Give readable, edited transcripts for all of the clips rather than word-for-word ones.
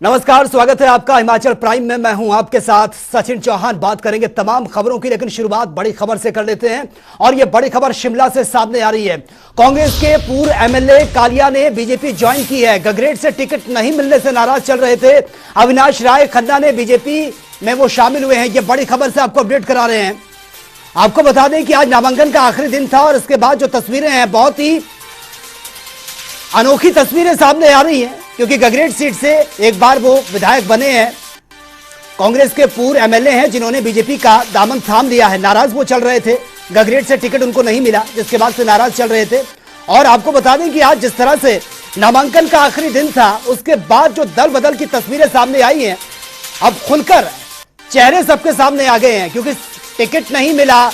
नमस्कार, स्वागत है आपका हिमाचल प्राइम में। मैं हूं आपके साथ सचिन चौहान। बात करेंगे तमाम खबरों की, लेकिन शुरुआत बड़ी खबर से कर लेते हैं और यह बड़ी खबर शिमला से सामने आ रही है। कांग्रेस के पूर्व एमएलए कालिया ने बीजेपी ज्वाइन की है। गगरेट से टिकट नहीं मिलने से नाराज चल रहे थे। अविनाश राय खन्ना ने बीजेपी में वो शामिल हुए हैं। यह बड़ी खबर से आपको अपडेट करा रहे हैं। आपको बता दें कि आज नामांकन का आखिरी दिन था और इसके बाद जो तस्वीरें हैं, बहुत ही अनोखी तस्वीरें सामने आ रही हैं, क्योंकि गगरेट सीट से एक बार वो विधायक बने हैं। कांग्रेस के पूर्व एमएलए हैं जिन्होंने बीजेपी का दामन थाम लिया है। नाराज वो चल रहे थे, गगरेट से टिकट उनको नहीं मिला, जिसके बाद से नाराज चल रहे थे। और आपको बता दें कि आज जिस तरह से नामांकन का आखिरी दिन था, उसके बाद जो दल बदल की तस्वीरें सामने आई हैं, अब खुलकर चेहरे सबके सामने आ गए हैं, क्योंकि टिकट नहीं मिला,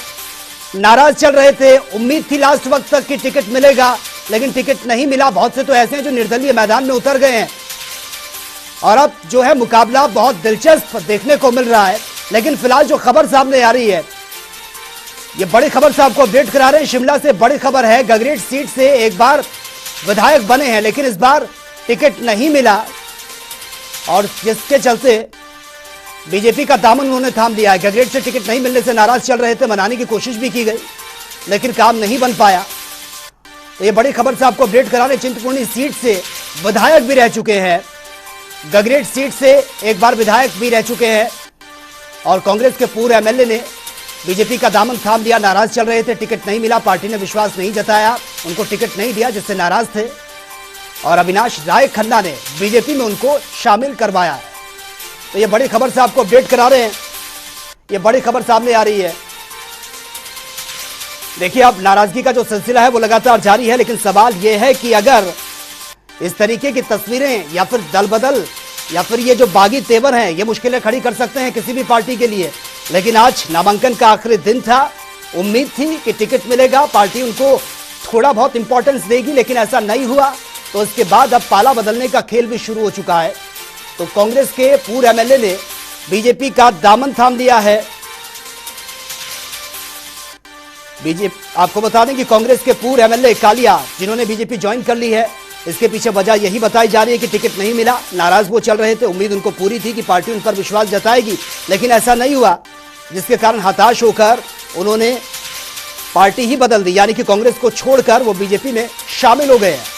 नाराज चल रहे थे। उम्मीद थी लास्ट वक्त तक कि टिकट मिलेगा, लेकिन टिकट नहीं मिला। बहुत से तो ऐसे हैं जो निर्दलीय मैदान में उतर गए हैं और अब जो है मुकाबला बहुत दिलचस्प देखने को मिल रहा है। लेकिन फिलहाल जो खबर सामने आ रही है, ये बड़ी खबर से आपको अपडेट करा रहे हैं। शिमला से बड़ी खबर है, गगरेट सीट से एक बार विधायक बने हैं, लेकिन इस बार टिकट नहीं मिला और जिसके चलते बीजेपी का दामन उन्होंने थाम लिया है। गगरेट से टिकट नहीं मिलने से नाराज चल रहे थे, मनाने की कोशिश भी की गई, लेकिन काम नहीं बन पाया। तो ये बड़ी खबर से आपको अपडेट करा रहे। चिंतपूर्णी सीट से विधायक भी रह चुके हैं, गगरेट सीट से एक बार विधायक भी रह चुके हैं और कांग्रेस के पूर्व एमएलए ने बीजेपी का दामन थाम लिया। नाराज चल रहे थे, टिकट नहीं मिला, पार्टी ने विश्वास नहीं जताया, उनको टिकट नहीं दिया, जिससे नाराज थे। और अविनाश राय खन्ना ने बीजेपी में उनको शामिल करवाया। तो ये बड़ी खबर से आपको अपडेट करा रहे हैं। ये बड़ी खबर सामने आ रही है। देखिए, अब नाराजगी का जो सिलसिला है वो लगातार जारी है, लेकिन सवाल यह है कि अगर इस तरीके की तस्वीरें या फिर दल बदल या फिर ये जो बागी तेवर हैं, ये मुश्किलें खड़ी कर सकते हैं किसी भी पार्टी के लिए। लेकिन आज नामांकन का आखिरी दिन था, उम्मीद थी कि टिकट मिलेगा, पार्टी उनको थोड़ा बहुत इंपॉर्टेंस देगी, लेकिन ऐसा नहीं हुआ। तो इसके बाद अब पाला बदलने का खेल भी शुरू हो चुका है। तो कांग्रेस के पूर्व एमएलए ने बीजेपी का दामन थाम लिया है। बीजेपी, आपको बता दें कि कांग्रेस के पूर्व एमएलए कालिया, जिन्होंने बीजेपी ज्वाइन कर ली है, इसके पीछे वजह यही बताई जा रही है कि टिकट नहीं मिला, नाराज वो चल रहे थे। उम्मीद उनको पूरी थी कि पार्टी उन पर विश्वास जताएगी, लेकिन ऐसा नहीं हुआ, जिसके कारण हताश होकर उन्होंने पार्टी ही बदल दी, यानी कि कांग्रेस को छोड़कर वो बीजेपी में शामिल हो गए हैं।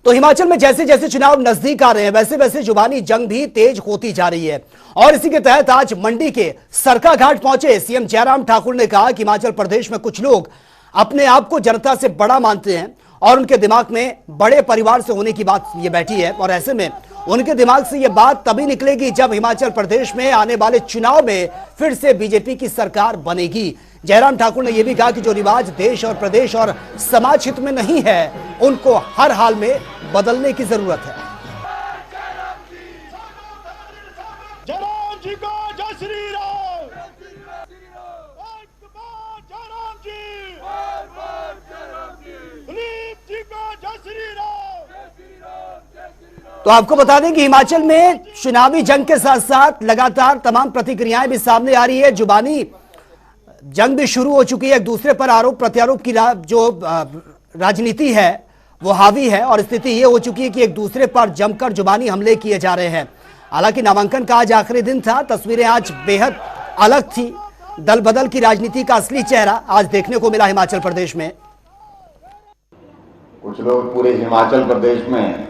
तो हिमाचल में जैसे जैसे चुनाव नजदीक आ रहे हैं, वैसे वैसे जुबानी जंग भी तेज होती जा रही है। और इसी के तहत आज मंडी के सरकाघाट पहुंचे सीएम जयराम ठाकुर ने कहा कि हिमाचल प्रदेश में कुछ लोग अपने आप को जनता से बड़ा मानते हैं और उनके दिमाग में बड़े परिवार से होने की बात ये बैठी है। और ऐसे में उनके दिमाग से ये बात तभी निकलेगी जब हिमाचल प्रदेश में आने वाले चुनाव में फिर से बीजेपी की सरकार बनेगी। जयराम ठाकुर ने यह भी कहा कि जो रिवाज देश और प्रदेश और समाज हित में नहीं है, उनको हर हाल में बदलने की जरूरत है। तो आपको बता दें कि हिमाचल में चुनावी जंग के साथ साथ लगातार तमाम प्रतिक्रियाएं भी सामने आ रही है। जुबानी जंग भी शुरू हो चुकी है। एक दूसरे पर आरोप प्रत्यारोप की जो राजनीति है वो हावी है और स्थिति ये हो चुकी है कि एक दूसरे पर जमकर जुबानी हमले किए जा रहे हैं। हालांकि नामांकन का आज आखिरी दिन था, तस्वीरें आज बेहद अलग थी। दल बदल की राजनीति का असली चेहरा आज देखने को मिला हिमाचल प्रदेश में। कुछ लोग पूरे हिमाचल प्रदेश में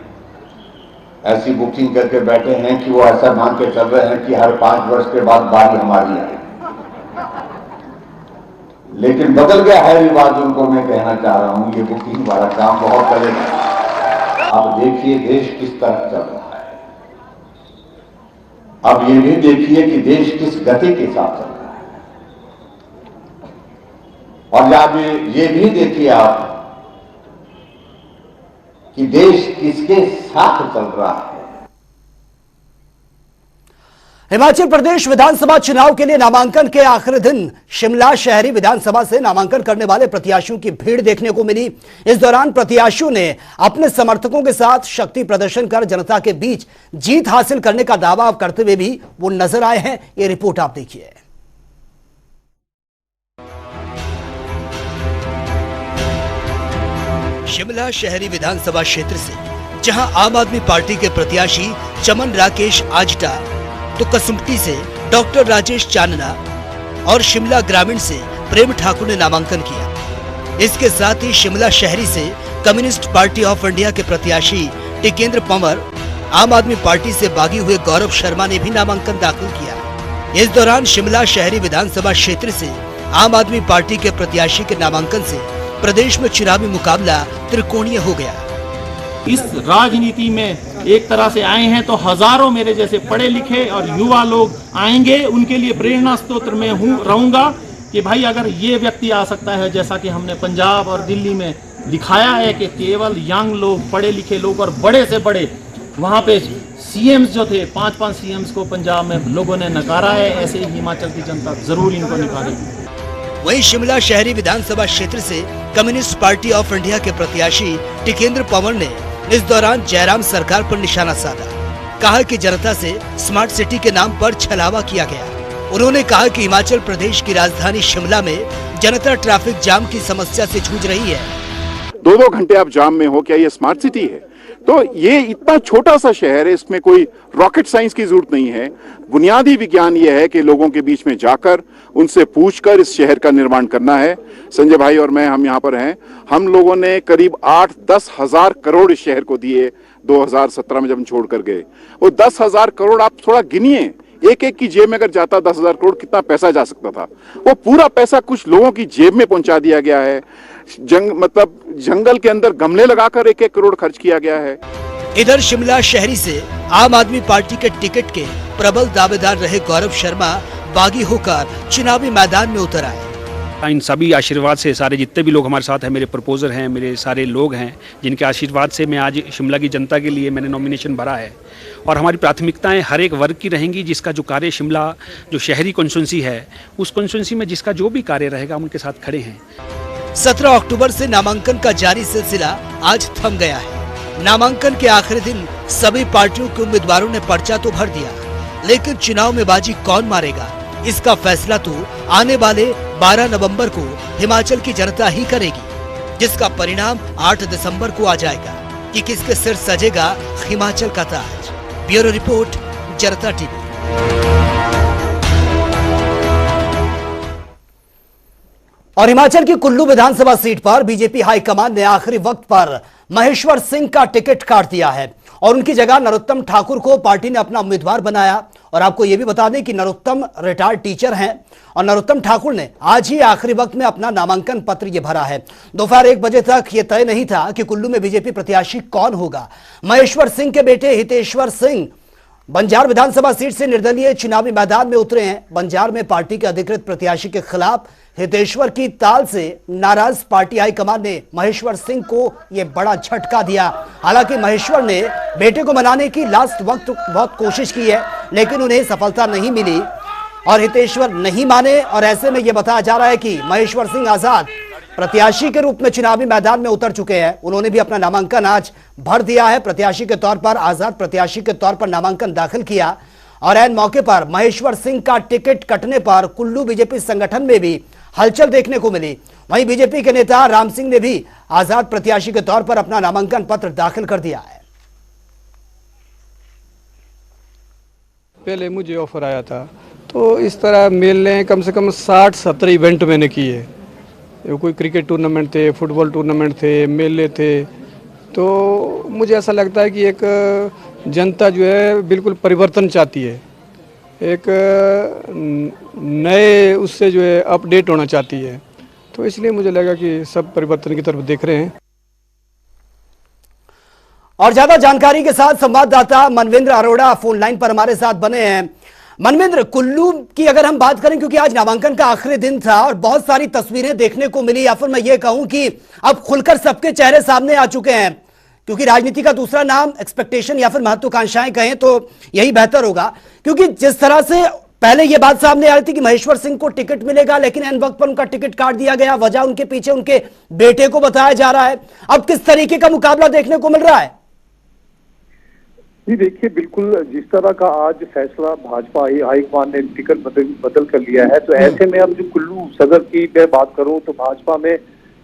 ऐसी बुकिंग करके बैठे हैं कि वो ऐसा मान के चल रहे हैं कि हर 5 वर्ष के बाद बारी हमारी है। लेकिन बदल गया है रिवाज, उनको मैं कहना चाह रहा हूं, ये बुकिंग वाला काम बहुत चलेगा। अब देखिए देश किस तरह चल रहा है। अब ये भी देखिए कि देश किस गति के साथ चल रहा है। और जब ये भी देखिए आप कि देश किसके साथ चल रहा है। हिमाचल प्रदेश विधानसभा चुनाव के लिए नामांकन के आखिरी दिन शिमला शहरी विधानसभा से नामांकन करने वाले प्रत्याशियों की भीड़ देखने को मिली। इस दौरान प्रत्याशियों ने अपने समर्थकों के साथ शक्ति प्रदर्शन कर जनता के बीच जीत हासिल करने का दावा करते हुए भी वो नजर आए हैं। ये रिपोर्ट आप देखिए। शिमला शहरी विधानसभा क्षेत्र से जहां आम आदमी पार्टी के प्रत्याशी चमन राकेश आजटा तो कसुम्पटी से डॉक्टर राजेश चांदना और शिमला ग्रामीण से प्रेम ठाकुर ने नामांकन किया। इसके साथ ही शिमला शहरी से कम्युनिस्ट पार्टी ऑफ इंडिया के प्रत्याशी टिकेंद्र पंवर, आम आदमी पार्टी से बागी हुए गौरव शर्मा ने भी नामांकन दाखिल किया। इस दौरान शिमला शहरी विधानसभा क्षेत्र से आम आदमी पार्टी के प्रत्याशी के नामांकन से प्रदेश में चुनावी मुकाबला त्रिकोणीय हो गया। इस राजनीति में एक तरह से आए हैं तो हजारों मेरे जैसे पढ़े लिखे और युवा लोग आएंगे, उनके लिए प्रेरणा स्रोत में रहूंगा कि भाई अगर ये व्यक्ति आ सकता है, जैसा कि हमने पंजाब और दिल्ली में दिखाया है कि केवल यंग लोग, पढ़े लिखे लोग और बड़े से बड़े, वहाँ पे सीएम्स जो थे 5-5 सीएम्स को पंजाब में लोगों ने नकारा है, ऐसे ही हिमाचल की जनता जरूर इनको नकारेगी। वहीं शिमला शहरी विधानसभा क्षेत्र से कम्युनिस्ट पार्टी ऑफ इंडिया के प्रत्याशी टिकेंद्र पंवर ने इस दौरान जयराम सरकार पर निशाना साधा। कहा कि जनता से स्मार्ट सिटी के नाम पर छलावा किया गया। उन्होंने कहा कि हिमाचल प्रदेश की राजधानी शिमला में जनता ट्रैफिक जाम की समस्या से जूझ रही है। 2-2 घंटे आप जाम में हो, क्या ये स्मार्ट सिटी है? तो ये इतना छोटा सा शहर है, इसमें कोई रॉकेट साइंस की जरूरत नहीं है। बुनियादी विज्ञान ये है कि लोगों के बीच में जाकर उनसे पूछकर इस शहर का निर्माण करना है। संजय भाई और मैं, हम यहाँ पर हैं, हम लोगों ने करीब 8-10 हजार करोड़ इस शहर को दिए 2017 में जब हम छोड़ कर गए। वो 10,000 करोड़ आप थोड़ा गिनिए, एक एक की जेब में अगर जाता 10,000 करोड़, कितना पैसा जा सकता था। वो पूरा पैसा कुछ लोगों की जेब में पहुंचा दिया गया है। जंगल के अंदर गमले लगाकर 1-1 करोड़ खर्च किया गया है। इधर शिमला शहरी से आम आदमी पार्टी के टिकट के प्रबल दावेदार रहे गौरव शर्मा बागी होकर चुनावी मैदान में उतर आए। इन सभी आशीर्वाद से सारे जितने भी लोग हमारे साथ हैं, मेरे प्रपोजर हैं, मेरे सारे लोग हैं, जिनके आशीर्वाद से मैं आज शिमला की जनता के लिए मैंने नॉमिनेशन भरा है। और हमारी प्राथमिकताएं हर एक वर्ग की रहेंगी। जिसका जो कार्य शिमला जो शहरी कॉन्स्टिट्यूंसी है, उस कॉन्स्टिट्यूंसी में जिसका जो भी कार्य रहेगा हम उनके साथ खड़े हैं। 17 अक्टूबर से नामांकन का जारी सिलसिला आज थम गया है। नामांकन के आखिरी दिन सभी पार्टियों के उम्मीदवारों ने पर्चा तो भर दिया, लेकिन चुनाव में बाजी कौन मारेगा, इसका फैसला तो आने वाले 12 नवंबर को हिमाचल की जनता ही करेगी, जिसका परिणाम 8 दिसंबर को आ जाएगा कि किसके सिर सजेगा हिमाचल का ताज। ब्यूरो रिपोर्ट, जनता टीवी। और हिमाचल की कुल्लू विधानसभा सीट पर बीजेपी हाईकमान ने आखिरी वक्त पर महेश्वर सिंह का टिकट काट दिया है और उनकी जगह नरोत्तम ठाकुर को पार्टी ने अपना उम्मीदवार बनाया। और आपको यह भी बता दें कि नरोत्तम रिटायर्ड टीचर हैं और नरोत्तम ठाकुर ने आज ही आखिरी वक्त में अपना नामांकन पत्र ये भरा है। दोपहर 1 बजे तक यह तय नहीं था कि कुल्लू में बीजेपी प्रत्याशी कौन होगा। महेश्वर सिंह के बेटे हितेश्वर सिंह बंजार विधानसभा सीट से निर्दलीय चुनावी मैदान में उतरे हैं। बंजार में पार्टी के अधिकृत प्रत्याशी के खिलाफ हितेश्वर की ताल से नाराज पार्टी हाईकमान ने महेश्वर सिंह को यह बड़ा झटका दिया। हालांकि महेश्वर ने बेटे को मनाने की लास्ट वक्त बहुत कोशिश की है, लेकिन उन्हें सफलता नहीं मिली और हितेश्वर नहीं माने। और ऐसे में यह बताया जा रहा है कि महेश्वर सिंह आजाद प्रत्याशी के रूप में चुनावी मैदान में उतर चुके हैं। उन्होंने भी अपना नामांकन आज भर दिया है। प्रत्याशी के तौर पर, आजाद प्रत्याशी के तौर पर नामांकन दाखिल किया। और ऐन मौके पर महेश्वर सिंह का टिकट कटने पर कुल्लू बीजेपी संगठन में भी हलचल देखने को मिली। वहीं बीजेपी के नेता राम सिंह ने भी आजाद प्रत्याशी के तौर पर अपना नामांकन पत्र दाखिल कर दिया है। पहले मुझे ऑफर आया था तो इस तरह मेले कम से कम 60-70 इवेंट मैंने किए। कोई क्रिकेट टूर्नामेंट थे, फुटबॉल टूर्नामेंट थे, मेले थे। तो मुझे ऐसा लगता है कि एक जनता जो है बिल्कुल परिवर्तन चाहती है, एक नए उससे जो है अपडेट होना चाहती है। तो इसलिए मुझे लगा कि सब परिवर्तन की तरफ देख रहे हैं। और ज्यादा जानकारी के साथ संवाददाता मनविंद्र अरोड़ा फोन लाइन पर हमारे साथ बने हैं। मनविंद्र, कुल्लू की अगर हम बात करें, क्योंकि आज नामांकन का आखिरी दिन था और बहुत सारी तस्वीरें देखने को मिली, या फिर मैं ये कहूं कि अब खुलकर सबके चेहरे सामने आ चुके हैं, क्योंकि राजनीति का दूसरा नाम एक्सपेक्टेशन या फिर महत्वाकांक्षाएं कहें तो यही बेहतर होगा। क्योंकि जिस तरह से पहले यह बात सामने आ रही थी कि महेश्वर सिंह को टिकट मिलेगा, लेकिन एन वक्त पर उनका टिकट काट दिया गया। वजह उनके पीछे उनके बेटे को बताया जा रहा है। अब किस तरीके का मुकाबला देखने को मिल रहा है? जी देखिए, बिल्कुल जिस तरह का आज फैसला भाजपा हाईकमान ने टिकट बदल कर लिया है, तो ऐसे में अब जो कुल्लू सदर की मैं बात करूं तो भाजपा में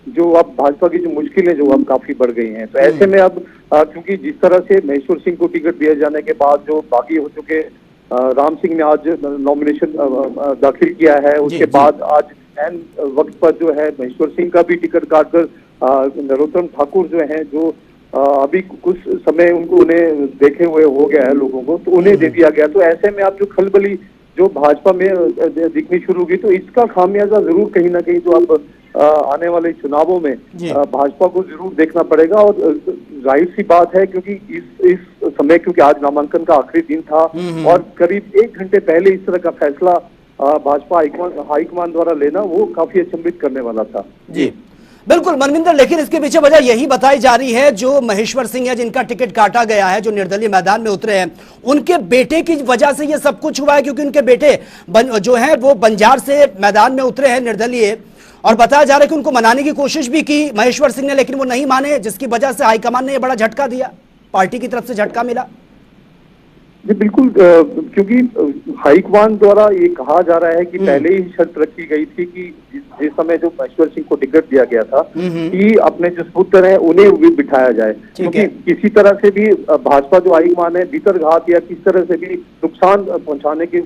जो अब भाजपा की जो मुश्किलें जो अब काफी बढ़ गई हैं, तो ऐसे में अब क्योंकि जिस तरह से महेश्वर सिंह को टिकट दिए जाने के बाद जो बागी हो चुके राम सिंह ने आज नॉमिनेशन दाखिल किया है, उसके बाद आज एन वक्त पर जो है महेश्वर सिंह का भी टिकट काटकर नरोत्तम ठाकुर जो है, जो अभी कुछ समय उन्हें देखे हुए हो गया है लोगों को, तो उन्हें दे दिया गया। तो ऐसे में आप जो खलबली जो भाजपा में दिखनी शुरू होगी, तो इसका खामियाजा जरूर कहीं ना कहीं जो अब आने वाले चुनावों में भाजपा को जरूर देखना पड़ेगा। और जाहिर सी बात है, क्योंकि इस समय, क्योंकि आज नामांकन का आखिरी दिन था और करीब 1 घंटे पहले इस तरह का फैसला भाजपा हाईकमान द्वारा लेना वो काफी अचंभित करने वाला था। जी बिल्कुल मनविंदर, लेकिन इसके पीछे वजह यही बताई जा रही है, जो महेश्वर सिंह है जिनका टिकट काटा गया है, जो निर्दलीय मैदान में उतरे हैं, उनके बेटे की वजह से ये सब कुछ हुआ है। क्योंकि उनके बेटे जो है वो बंजार से मैदान में उतरे हैं निर्दलीय, और बताया जा रहा है कि उनको मनाने की कोशिश भी की महेश्वर सिंह ने, लेकिन वो नहीं माने, जिसकी वजह से हाईकमान ने ये बड़ा झटका दिया, पार्टी की तरफ से झटका मिला। जी बिल्कुल, क्योंकि हाईकमान द्वारा ये कहा जा रहा है कि पहले ही शर्त रखी गई थी कि जिस समय जो महेश्वर सिंह को टिकट दिया गया था कि अपने जो पुत्र हैं उन्हें भी बिठाया जाए, क्योंकि किसी तरह से भी भाजपा जो हाईकमान है भीतरघात या किस तरह से भी नुकसान पहुंचाने के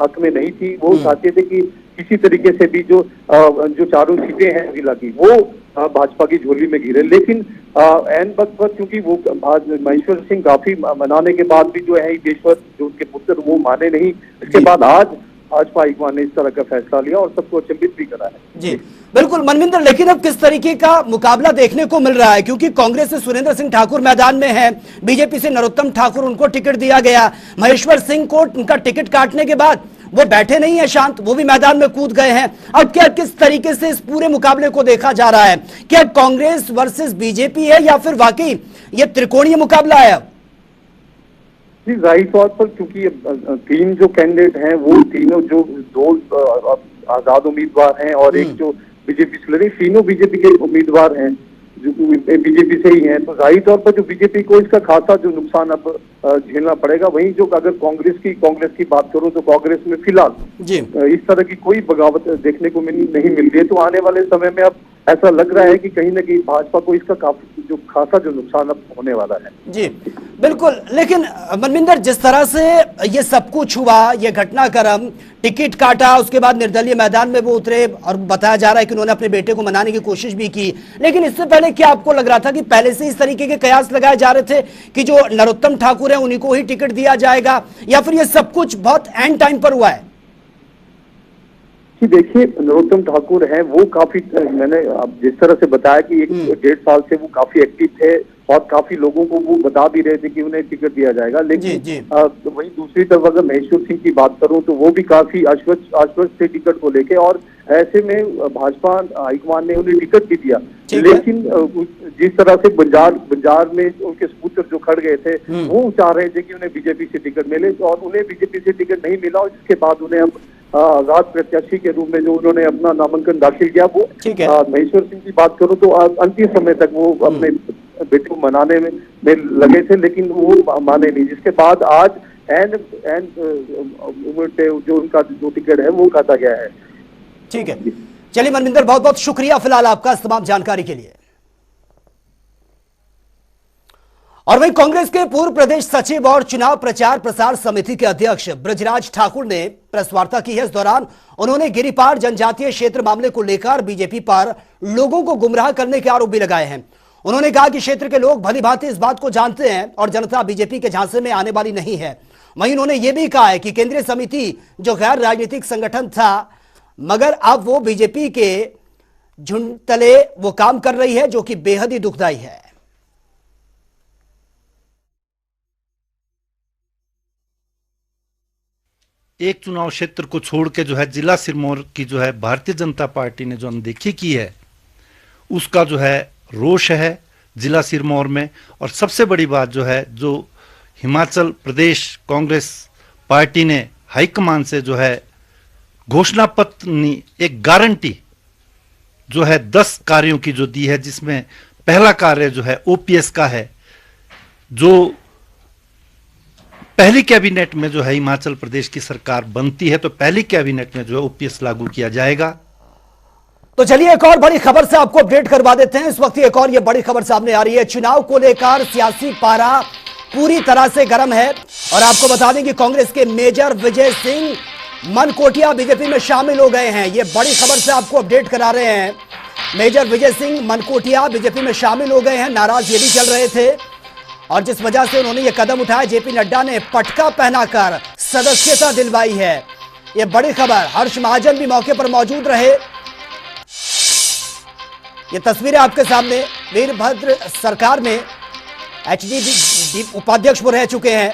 हक में नहीं थी। वो चाहते थे कि किसी तरीके से भी जो 4 सीटें हैं जिला की वो भाजपा की झोली में गिरे। लेकिन एन वक्त पर क्योंकि वो महेश्वर सिंह काफी मनाने के बाद भी जो है ईश्वर जो उनके पुत्र वो माने नहीं, इसके बाद आज भाजपा हाईकमान ने इस तरह का फैसला लिया और सबको अचंभित भी करा है। जी बिल्कुल मनविंदर, लेकिन अब किस तरीके का मुकाबला देखने को मिल रहा है, क्योंकि कांग्रेस से सुरेंद्र सिंह ठाकुर मैदान में है, बीजेपी से नरोत्तम ठाकुर, उनको टिकट दिया गया, महेश्वर सिंह को उनका टिकट काटने के बाद वो बैठे नहीं है शांत, वो भी मैदान में कूद गए हैं। अब क्या किस तरीके से इस पूरे मुकाबले को देखा जा रहा है, क्या कांग्रेस वर्सेस बीजेपी है या फिर वाकई ये त्रिकोणीय मुकाबला है? जी जाहिर तौर पर क्योंकि 3 जो कैंडिडेट हैं वो तीनों जो 2 आजाद उम्मीदवार हैं और एक जो बीजेपी से लड़े, तीनों बीजेपी के उम्मीदवार हैं जो बीजेपी से ही हैं, तो जाहिर तौर पर जो बीजेपी को इसका खासा जो नुकसान अब झेलना पड़ेगा। वहीं जो अगर कांग्रेस की बात करूं तो कांग्रेस में फिलहाल इस तरह की कोई बगावत देखने को नहीं मिल रही है। तो आने वाले समय में अब ऐसा लग रहा है कि कहीं ना कहीं भाजपा को इसका खासा जो नुकसान अब होने वाला है। जी बिल्कुल, लेकिन मनविंदर जिस तरह से ये सब कुछ हुआ, ये घटनाक्रम, टिकट काटा, उसके बाद निर्दलीय मैदान में वो उतरे और बताया जा रहा है कि उन्होंने अपने बेटे को मनाने की कोशिश भी की, लेकिन इससे पहले क्या आपको लग रहा था कि पहले से इस तरीके के कयास लगाए जा रहे थे कि जो नरोत्तम ठाकुर है उन्हीं को ही टिकट दिया जाएगा, या फिर ये सब कुछ बहुत एंड टाइम पर हुआ है? देखिए नरोत्तम ठाकुर हैं वो काफी, मैंने जिस तरह से बताया कि 1-1.5 साल से वो काफी एक्टिव थे और काफी लोगों को वो बता भी रहे थे कि उन्हें टिकट दिया जाएगा। लेकिन वहीं दूसरी तरफ अगर महेश्वर सिंह की बात करूं तो वो भी काफी आश्वस्त थे टिकट को लेके, और ऐसे में भाजपा हाईकमान ने उन्हें टिकट भी दिया। लेकिन जिस तरह से बंजार में उनके सपूत्र जो खड़ गए थे वो चाह रहे थे कि उन्हें बीजेपी से टिकट मिले, और उन्हें बीजेपी से टिकट नहीं मिला, और इसके बाद उन्हें अब आजाद प्रत्याशी के रूप में जो उन्होंने अपना नामांकन दाखिल किया, वो महेश्वर सिंह की बात करूं तो अंतिम समय तक वो अपने बेटे को मनाने में लगे थे, लेकिन वो माने नहीं, जिसके बाद आज एन उम्र पे जो उनका जो टिकट है वो काटा गया है। ठीक है, चलिए मनविंदर बहुत बहुत शुक्रिया फिलहाल आपका इस तमाम जानकारी के लिए। और वहीं कांग्रेस के पूर्व प्रदेश सचिव और चुनाव प्रचार प्रसार समिति के अध्यक्ष ब्रजराज ठाकुर ने प्रेस वार्ता की है। इस दौरान उन्होंने गिरिपार जनजातीय क्षेत्र मामले को लेकर बीजेपी पर लोगों को गुमराह करने के आरोप भी लगाए हैं। उन्होंने कहा कि क्षेत्र के लोग भलीभांति इस बात को जानते हैं और जनता बीजेपी के झांसे में आने वाली नहीं है। वहीं उन्होंने यह भी कहा है कि केंद्रीय समिति जो गैर राजनीतिक संगठन था, मगर अब वो बीजेपी के झुंड तले वो काम कर रही है, जो कि बेहद ही दुखदायी है। एक चुनाव क्षेत्र को छोड़ के जो है जिला सिरमौर की जो है भारतीय जनता पार्टी ने जो अनदेखी की है, उसका जो है रोष है जिला सिरमौर में। और सबसे बड़ी बात जो है, जो हिमाचल प्रदेश कांग्रेस पार्टी ने हाईकमान से जो है घोषणा पत्र, एक गारंटी जो है 10 कार्यों की जो दी है, जिसमें पहला कार्य जो है ओपीएस का है, जो पहली कैबिनेट में जो है हिमाचल प्रदेश की सरकार बनती है तो पहली कैबिनेट में जो है ओपीएस लागू किया जाएगा। तो चलिए एक और बड़ी खबर से आपको अपडेट करवा देते हैं। इस वक्त एक और ये बड़ी खबर सामने आ रही है। चुनाव को लेकर सियासी पारा पूरी तरह से गर्म है और आपको बता दें कि कांग्रेस के मेजर विजय सिंह मनकोटिया बीजेपी में शामिल हो गए हैं। ये बड़ी खबर से आपको अपडेट करा रहे हैं। मेजर विजय सिंह मनकोटिया बीजेपी में शामिल हो गए हैं। नाराज ये भी चल रहे थे और जिस वजह से उन्होंने ये कदम उठाया, जेपी नड्डा ने पटका पहनाकर सदस्यता दिलवाई है। ये बड़ी खबर। हर्ष महाजन भी मौके पर मौजूद रहे। ये तस्वीरें आपके सामने। वीरभद्र सरकार में एचडी उपाध्यक्ष वो रह चुके हैं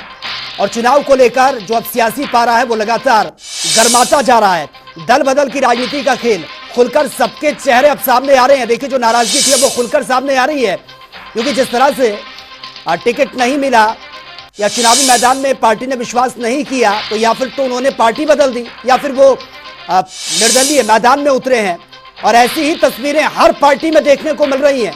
और चुनाव को लेकर जो अब सियासी पारा है वो लगातार गर्माता जा रहा है। दल बदल की राजनीति का खेल खुलकर सबके चेहरे अब सामने आ रहे हैं। देखिए जो नाराजगी थी वो खुलकर सामने आ रही है, क्योंकि जिस तरह से टिकट नहीं मिला या चुनावी मैदान में पार्टी ने विश्वास नहीं किया, तो या फिर तो उन्होंने पार्टी बदल दी या फिर वो निर्दलीय मैदान में उतरे हैं। और ऐसी ही तस्वीरें हर पार्टी में देखने को मिल रही हैं।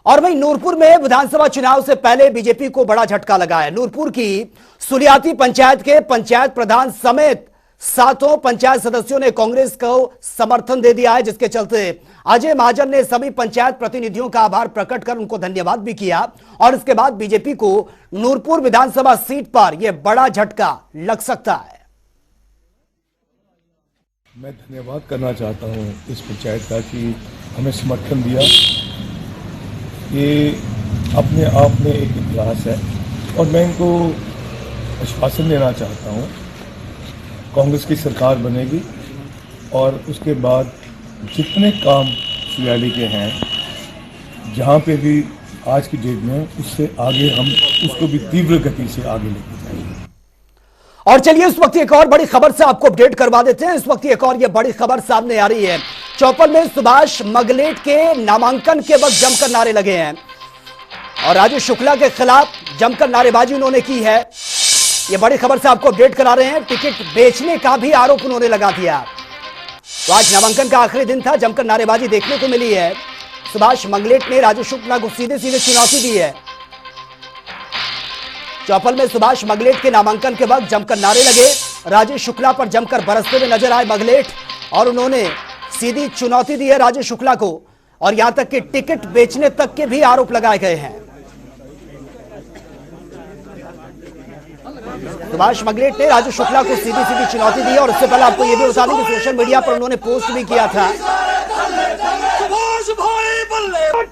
और वहीं नूरपुर में विधानसभा चुनाव से पहले बीजेपी को बड़ा झटका लगा है। नूरपुर की सुलियाती पंचायत के पंचायत प्रधान समेत 7 पंचायत सदस्यों ने कांग्रेस को समर्थन दे दिया है, जिसके चलते अजय महाजन ने सभी पंचायत प्रतिनिधियों का आभार प्रकट कर उनको धन्यवाद भी किया। और इसके बाद बीजेपी को नूरपुर विधानसभा सीट पर यह बड़ा झटका लग सकता है। मैं धन्यवाद करना चाहता हूं इस पंचायत का कि हमें समर्थन दिया। ये अपने आप में एक इतिहास है और मैं इनको आश्वासन देना चाहता हूं, कांग्रेस की सरकार बनेगी और उसके बाद जितने काम सुयाली के हैं, जहां पे भी आज की डेट में, उससे आगे हम उसको भी तीव्र गति से आगे लेके जाएंगे। और चलिए इस वक्त एक और बड़ी खबर से आपको अपडेट करवा देते हैं। इस वक्त एक और ये बड़ी खबर सामने आ रही है। चौपल में सुभाष मगलेट के नामांकन के वक्त जमकर नारे लगे हैं और राजू शुक्ला के खिलाफ जमकर नारेबाजी उन्होंने की है। ये बड़ी खबर से आपको अपडेट करा रहे हैं। टिकट बेचने का भी आरोप उन्होंने लगा दिया। तो आज नामांकन का आखिरी दिन था, जमकर नारेबाजी देखने को मिली है। सुभाष मंगलेट ने राजू शुक्ला को सीधे सीधे चुनौती दी है। चौपल में सुभाष मगलेट के नामांकन के वक्त जमकर नारे लगे। राजेश शुक्ला पर जमकर बरसते हुए नजर आए मगलेट और उन्होंने सीधी चुनौती दी है राजेश शुक्ला को और यहां तक कि टिकट बेचने तक के भी आरोप लगाए गए हैं। सुभाष मगलेट ने राजेश शुक्ला को सीधी सीधी चुनौती दी और उससे पहले आपको यह भी बता दें कि सोशल मीडिया पर उन्होंने पोस्ट भी किया था।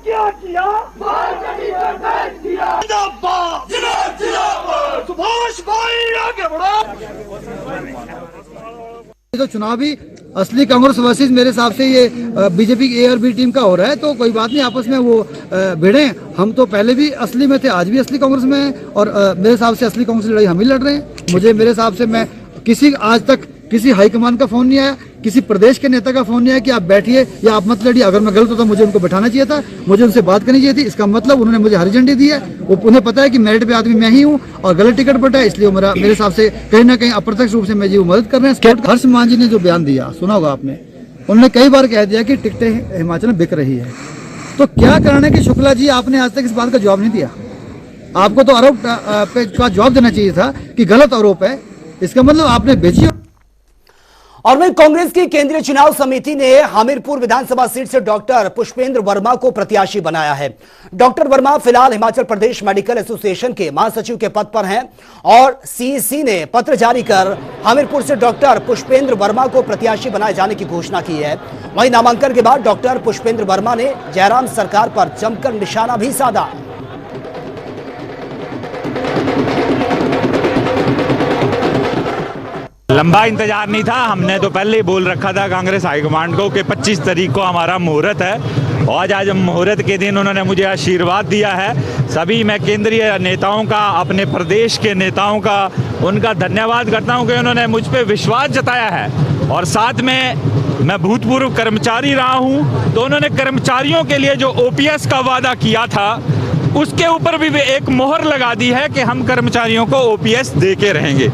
क्या किया? सुभाष भाई आगे बढ़ो। तो चुनावी असली कांग्रेस वर्सेस मेरे हिसाब से ये बीजेपी की ए और बी टीम का हो रहा है, तो कोई बात नहीं, आपस में वो भिड़े। हम तो पहले भी असली में थे, आज भी असली कांग्रेस में हैं और मेरे हिसाब से असली कांग्रेस की लड़ाई हम ही लड़ रहे हैं। मेरे हिसाब से मैं आज तक किसी हाईकमान का फोन नहीं आया, किसी प्रदेश के नेता का फोन नहीं आया कि आप बैठिए या आप मत लड़िए। अगर मैं गलत होता मुझे उनको बैठाना चाहिए था, मुझे उनसे बात करनी चाहिए थी। इसका मतलब उन्होंने मुझे हरी झंडी दी है। उन्हें पता है कि मेरिट पे आदमी मैं ही हूँ और गलत टिकट बटा है, इसलिए मेरे हिसाब से कहीं ना कहीं अप्रत्यक्ष रूप से मैं जी मदद कर रहे हैं। हर्ष मान जी ने जो बयान दिया सुना होगा आपने, उन्होंने कई बार कह दिया कि टिकटें हिमाचल में बिक रही है। तो क्या कारण है कि शुक्ला जी आपने आज तक इस बात का जवाब नहीं दिया? आपको तो आरोप का जवाब देना चाहिए था कि गलत आरोप है, इसका मतलब आपने बेची। और वहीं कांग्रेस की केंद्रीय चुनाव समिति ने हमीरपुर विधानसभा सीट से डॉक्टर पुष्पेंद्र वर्मा को प्रत्याशी बनाया है। डॉक्टर वर्मा फिलहाल हिमाचल प्रदेश मेडिकल एसोसिएशन के महासचिव के पद पर हैं और सीईसी ने पत्र जारी कर हमीरपुर से डॉक्टर पुष्पेंद्र वर्मा को प्रत्याशी बनाए जाने की घोषणा की है। वहीं नामांकन के बाद डॉक्टर पुष्पेंद्र वर्मा ने जयराम सरकार पर जमकर निशाना भी साधा। लंबा इंतजार नहीं था, हमने तो पहले ही बोल रखा था कांग्रेस हाईकमांड को कि 25 तारीख को हमारा मुहूर्त है और आज मुहूर्त के दिन उन्होंने मुझे आशीर्वाद दिया है। सभी मैं केंद्रीय नेताओं का, अपने प्रदेश के नेताओं का उनका धन्यवाद करता हूं कि उन्होंने मुझ पर विश्वास जताया है। और साथ में मैं भूतपूर्व कर्मचारी रहा हूं, तो उन्होंने कर्मचारियों के लिए जो ओपीएस का वादा किया था उसके ऊपर भी एक मोहर लगा दी है कि हम कर्मचारियों को ओपीएस दे के रहेंगे।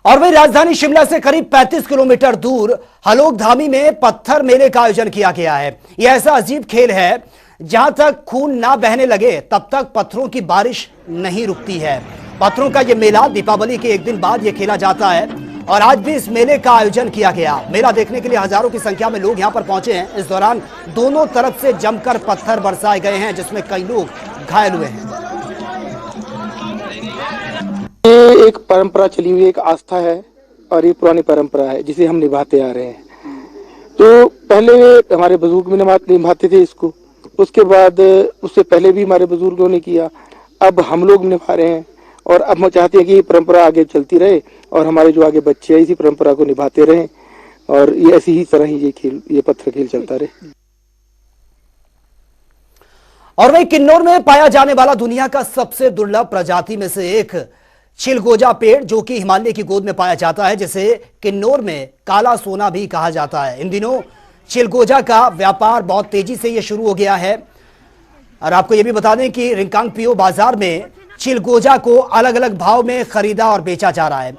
और वही राजधानी शिमला से करीब 35 किलोमीटर दूर हलोग धामी में पत्थर मेले का आयोजन किया गया है। यह ऐसा अजीब खेल है जहां तक खून ना बहने लगे तब तक पत्थरों की बारिश नहीं रुकती है। पत्थरों का यह मेला दीपावली के एक दिन बाद यह खेला जाता है और आज भी इस मेले का आयोजन किया गया। मेला देखने के लिए हजारों की संख्या में लोग यहां पर पहुंचे हैं। इस दौरान दोनों तरफ से जमकर पत्थर बरसाए गए हैं, जिसमें कई लोग घायल हुए हैं। ये एक परंपरा चली हुई एक आस्था है और ये पुरानी परंपरा है जिसे हम निभाते आ रहे हैं। तो पहले हमारे बुजुर्ग भी निभाते थे इसको, उसके बाद उससे पहले भी हमारे बुजुर्गों ने किया, अब हम लोग निभा रहे हैं और अब हम चाहते हैं कि ये परंपरा आगे चलती रहे और हमारे जो आगे बच्चे हैं इसी परंपरा को निभाते रहें और ये ऐसी ही तरह ही ये पत्थर खेल चलता रहे। और वही किन्नौर में पाया जाने वाला दुनिया का सबसे दुर्लभ प्रजाति में से एक चिलगोजा पेड़, जो कि हिमालय की गोद में पाया जाता है, जिसे किन्नौर में काला सोना भी कहा जाता है। इन दिनों चिलगोजा का व्यापार बहुत तेजी से यह शुरू हो गया है। और आपको यह भी बता दें कि रिंकांगपिओ बाजार में चिलगोजा को अलग अलग भाव में खरीदा और बेचा जा रहा है।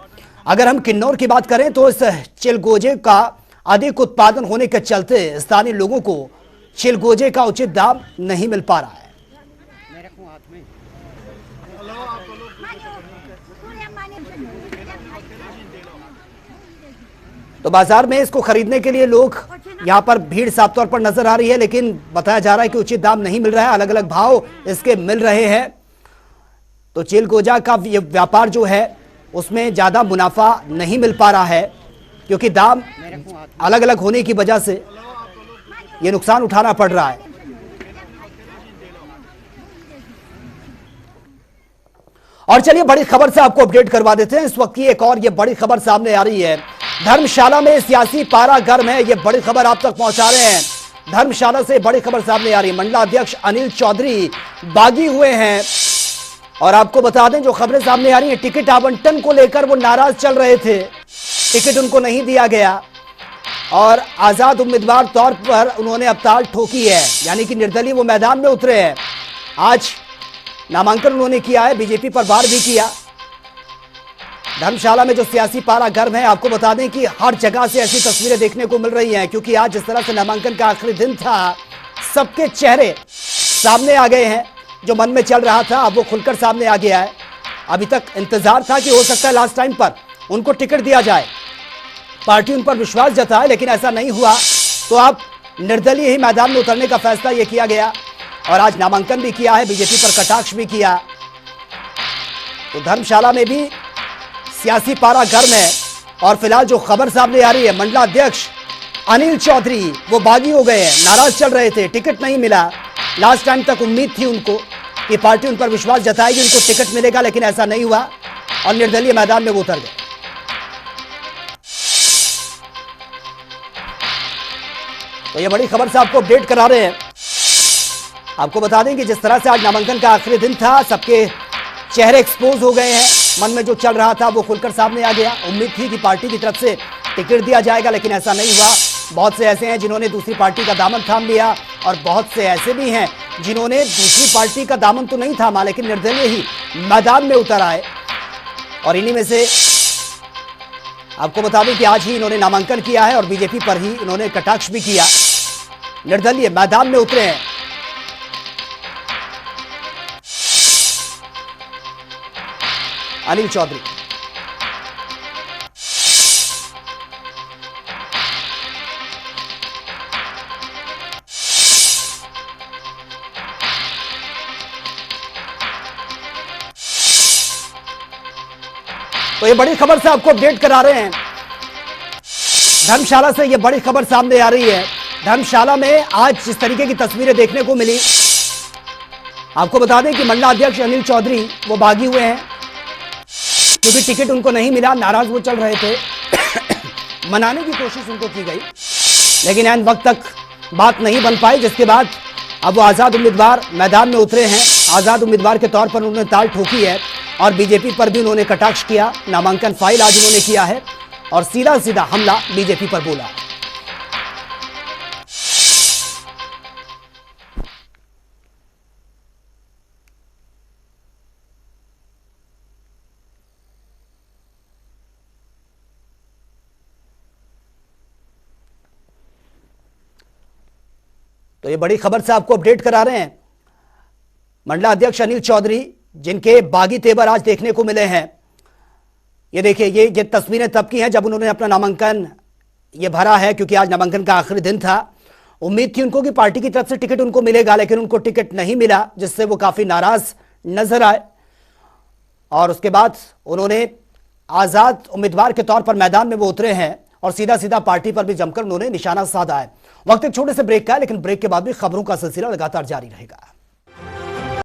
अगर हम किन्नौर की बात करें तो इस चिलगोजे का अधिक उत्पादन होने के चलते स्थानीय लोगों को चिलगोजे का उचित दाम नहीं मिल पा रहा है। तो बाजार में इसको खरीदने के लिए लोग यहां पर भीड़ साफ तौर पर नजर आ रही है, लेकिन बताया जा रहा है कि उचित दाम नहीं मिल रहा है, अलग अलग भाव इसके मिल रहे हैं। तो चिलगोजा का ये व्यापार जो है उसमें ज्यादा मुनाफा नहीं मिल पा रहा है, क्योंकि दाम अलग अलग होने की वजह से ये नुकसान उठाना पड़ रहा है। और चलिए बड़ी खबर से आपको अपडेट करवा देते हैं। इस वक्त की एक और ये बड़ी खबर सामने आ रही है। धर्मशाला में सियासी पारा गर्म है, ये बड़ी खबर आप तक पहुंचा रहे हैं। धर्मशाला से बड़ी खबर सामने आ रही है। मंडलाध्यक्ष अनिल चौधरी बागी हुए हैं और आपको बता दें जो खबरें सामने आ रही हैं, टिकट आवंटन को लेकर वो नाराज चल रहे थे, टिकट उनको नहीं दिया गया और आजाद उम्मीदवार तौर पर उन्होंने अब ताल ठोकी है, यानी कि निर्दलीय वो मैदान में उतरे हैं। आज नामांकन उन्होंने किया है, बीजेपी पर वार भी किया। धर्मशाला में जो सियासी पारा गर्म है, आपको बता दें कि हर जगह से ऐसी तस्वीरें देखने को मिल रही हैं, क्योंकि आज जिस तरह से नामांकन का आखिरी दिन था, सबके चेहरे सामने आ गए हैं। जो मन में चल रहा था अब वो खुलकर सामने आ गया है। अभी तक इंतजार था कि हो सकता है लास्ट टाइम पर उनको टिकट दिया जाए, पार्टी उन पर विश्वास जताए, लेकिन ऐसा नहीं हुआ। तो अब निर्दलीय ही मैदान में उतरने का फैसला यह किया गया और आज नामांकन भी किया है, बीजेपी पर कटाक्ष भी किया। तो धर्मशाला में भी सियासी पारा गर्म है और फिलहाल जो खबर सामने आ रही है, मंडलाध्यक्ष अनिल चौधरी वो बागी हो गए हैं, नाराज चल रहे थे, टिकट नहीं मिला। लास्ट टाइम तक उम्मीद थी उनको कि पार्टी उन पर विश्वास जताएगी, उनको टिकट मिलेगा, लेकिन ऐसा नहीं हुआ और निर्दलीय मैदान में वो उतर गए। तो ये बड़ी खबर से आपको अपडेट करा रहे हैं। आपको बता दें कि जिस तरह से आज नामांकन का आखिरी दिन था, सबके चेहरे एक्सपोज हो गए हैं, मन में जो चल रहा था वो खुलकर सामने आ गया। उम्मीद थी कि पार्टी की तरफ से टिकट दिया जाएगा, लेकिन ऐसा नहीं हुआ। बहुत से ऐसे हैं जिन्होंने दूसरी पार्टी का दामन थाम लिया और बहुत से ऐसे भी हैं जिन्होंने दूसरी पार्टी का दामन तो नहीं थामा, लेकिन निर्दलीय ही मैदान में उतर आए। और इन्हीं में से आपको बता दें कि आज ही इन्होंने नामांकन किया है और बीजेपी पर ही इन्होंने कटाक्ष भी किया। निर्दलीय मैदान में उतरे हैं। अनिल चौधरी तो ये बड़ी खबर से आपको अपडेट करा रहे हैं। धर्मशाला से ये बड़ी खबर सामने आ रही है। धर्मशाला में आज जिस तरीके की तस्वीरें देखने को मिली, आपको बता दें कि मंडलाध्यक्ष अनिल चौधरी वो बागी हुए हैं, क्योंकि टिकट उनको नहीं मिला, नाराज वो चल रहे थे। मनाने की कोशिश उनको की गई, लेकिन ऐन वक्त तक बात नहीं बन पाई, जिसके बाद अब वो आजाद उम्मीदवार मैदान में उतरे हैं। आजाद उम्मीदवार के तौर पर उन्होंने ताल ठोकी है और बीजेपी पर भी उन्होंने कटाक्ष किया। नामांकन फाइल आज उन्होंने किया है और सीधा सीधा हमला बीजेपी पर बोला। तो ये बड़ी खबर से आपको अपडेट करा रहे हैं। मंडलाध्यक्ष अनिल चौधरी, जिनके बागी तेवर आज देखने को मिले हैं, ये देखिए, ये तस्वीरें तब की हैं जब उन्होंने अपना नामांकन ये भरा है, क्योंकि आज नामांकन का आखिरी दिन था। उम्मीद थी उनको कि पार्टी की तरफ से टिकट उनको मिलेगा, लेकिन उनको टिकट नहीं मिला, जिससे वो काफी नाराज नजर आए। और उसके बाद उन्होंने आजाद उम्मीदवार के तौर पर मैदान में वो उतरे हैं और सीधा सीधा पार्टी पर भी जमकर उन्होंने निशाना साधा है। वक्त एक छोटे से ब्रेक का है, लेकिन ब्रेक के बाद भी खबरों का सिलसिला लगातार जारी रहेगा।